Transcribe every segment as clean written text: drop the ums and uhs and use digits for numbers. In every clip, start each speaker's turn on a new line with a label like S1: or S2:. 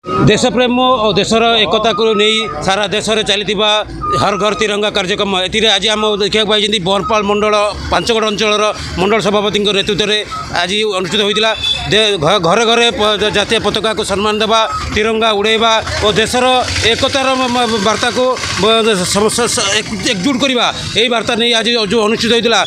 S1: देशप्रेम और देशर एकता को नहीं सारा देश में चली हर घर तिरंगा कार्यक्रम ए आज आम देखा पाई बरपाल मंडल पांचगढ़ अंचल मंडल सभापति नेतृत्व में आज अनुष्ठित होता घरे घरे जातीय पताका को सम्मान देवा तिरंगा उड़ेबा और देशर एकतार वार्ता को एकजुट करवा यही वार्ता नहीं आज जो अनुष्ठित होता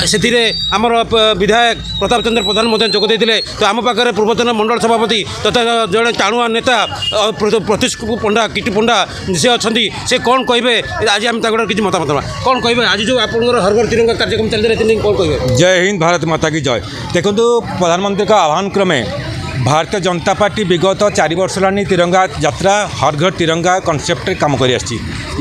S1: से आमर विधायक प्रताप चंद्र प्रधान जोगदे तो आम पाखे पूर्वतन मंडल सभापति तथा जड़े टाणुआ नेता प्रतीश पंडा किटू पंडा से अच्छा से कौन कहे आज आम किसी मतामत कौन कहे आज जो आप हर घर तिरंगा कार्यक्रम चलते रहते कौन कहे।
S2: जय हिंद भारत माता की जय। देखो प्रधानमंत्री का आह्वान क्रमे भारतीय जनता पार्टी विगत 4 वर्ष होगा तिरंगा यात्रा हर घर तिरंगा कनसेप्ट काम कर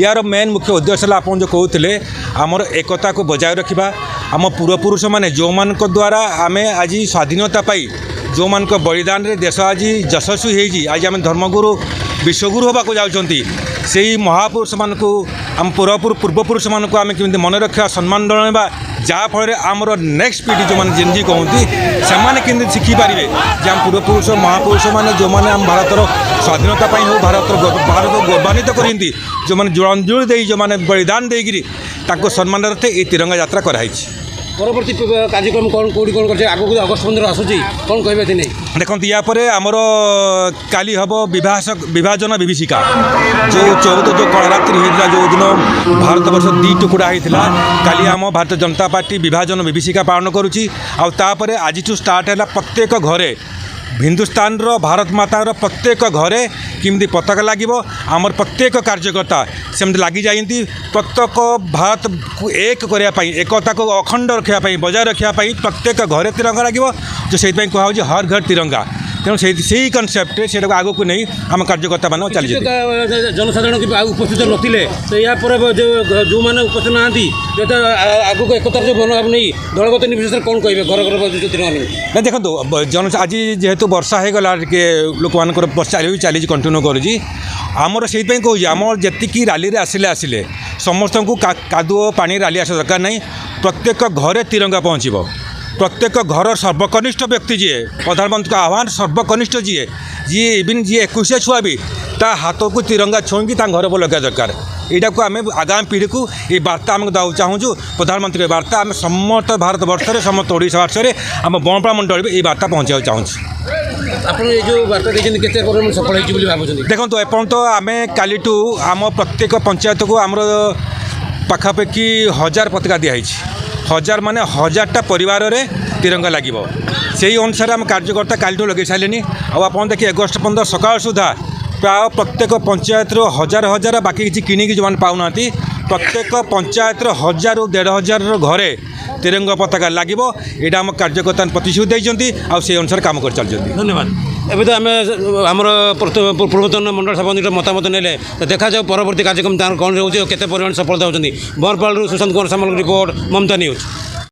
S2: यार मेन मुख्य उद्देश्य आप जो कहते आमर एकता को बजाय रखा आम पूर्वपुरुष मैंने जो मान द्वारा आम आज स्वाधीनता पाई जो मान बलिदान रे देश आज यशस्वी होगी आज आम धर्मगुरु विश्वगुरु होगा जाऊँगी से महापुरुष मान को आम पूर्वपुरुष मान को आम केमी मन रखा सम्मान जनाइबा जहाँफल आमर नेक्स्ट पीढ़ी जो मैंने जेनजी कहती से शिखिपारे जे आम पूर्वपुरुष महापुरुष मैंने जो मैंने आम भारतर स्वाधीनता हो भारत गौरवान्वित करती जो मैंने जलांजलि दे जो मैंने बलिदान देकरी सम्मान रखे ये तिरंगा यात्रा कराई।
S1: परवर्ती कार्यक्रम कौन कौटी कौन कर आगे अगस्ट 15 आसूँ कौन कहे नहीं
S2: देखो यापर आमर काली हम विभाजन विभीषिका जो 14 जो कलरात्रि होता जो दिन भारत वर्ष 2 टुकड़ा होता काली आम भारतीय जनता पार्टी विभाजन विभीषिका पालन करुँची आउे आज स्टार्ट है प्रत्येक घरे हिंदुस्तान भारत मातार प्रत्येक घरे किमती पताका लगे आमर प्रत्येक कार्यकर्ता सेमती लगी जाती प्रत्येक भारत को एक करने एकता को अखंड रखापी बजाय रखापी प्रत्येक घरे तिरंगा लगे जो से कहुँ हर घर तिरंगा तेणु से कनसेप्ट से आगे को नहीं आम कार्यकर्ता मान चली
S1: जनसाधारण की उपस्थित नथिले तो या जो मैंने उपस्थित ना आगे को एकतार जो मनोभाव नहीं दलगत निर्विशेष कौन कहे घर घर तिरंगा
S2: ना देखो जन आज जेहेतु वर्षा हो गला लोक मान वर्षा चली कंटिन्यू करुँची आमर से कहूँ आम जी रैली आसिले आसिले समस्त को कादुओ पानी रैली आसा दरकार नहीं प्रत्येक घरे तिरंगा पहुँचब प्रत्येक घर सर्वकनिष्ठ व्यक्ति जी प्रधानमंत्री का आह्वान सर्वकनिष्ठ जी इवन जी 21 छुआ भी ता हाथ को तिरंगा छुई घर पर लगे दरकार यहाँ को आम आगामी पीढ़ी को ये वार्ता आम देवा चाहूँ प्रधानमंत्री वार्ता आम समस्त भारत वर्ष में समस्त ओडिशा वर्ष में आम बणपाल मंडल ये वार्ता पहुँचा चाहूँ।
S1: जो वार्ता सफल भाई
S2: देखो एपन तो आम काली आम प्रत्येक पंचायत को आमर पाखापाखि 1000 पताका दिखाई 1000 माने 1000टा परिवार रे तिरंगा लगे से अनुसार आम कार्यकर्ता काली लगे सारे आप देखिए अगस्ट 15 सकाल सुधा प्राय प्रत्येक पंचायत 1000 बाकी किसी किणिकी जो पाऊना प्रत्येक पंचायत 1000 ରୁ 1500 घरे तिरंगा पताका लगे यहाँ आम कार्यकर्ता प्रतिश्रुति देते से अनुसार काम कर चलते।
S1: धन्यवाद। एवं तो आम पूर्वतन मंडल सभापति मतामत ने देखा जाऊ परवर्ती कार्यक्रम कौन रोचे केते परिमाण सफलता होती बरपाल सुशांत कुमार सामल रिपोर्ट ममता न्यूज।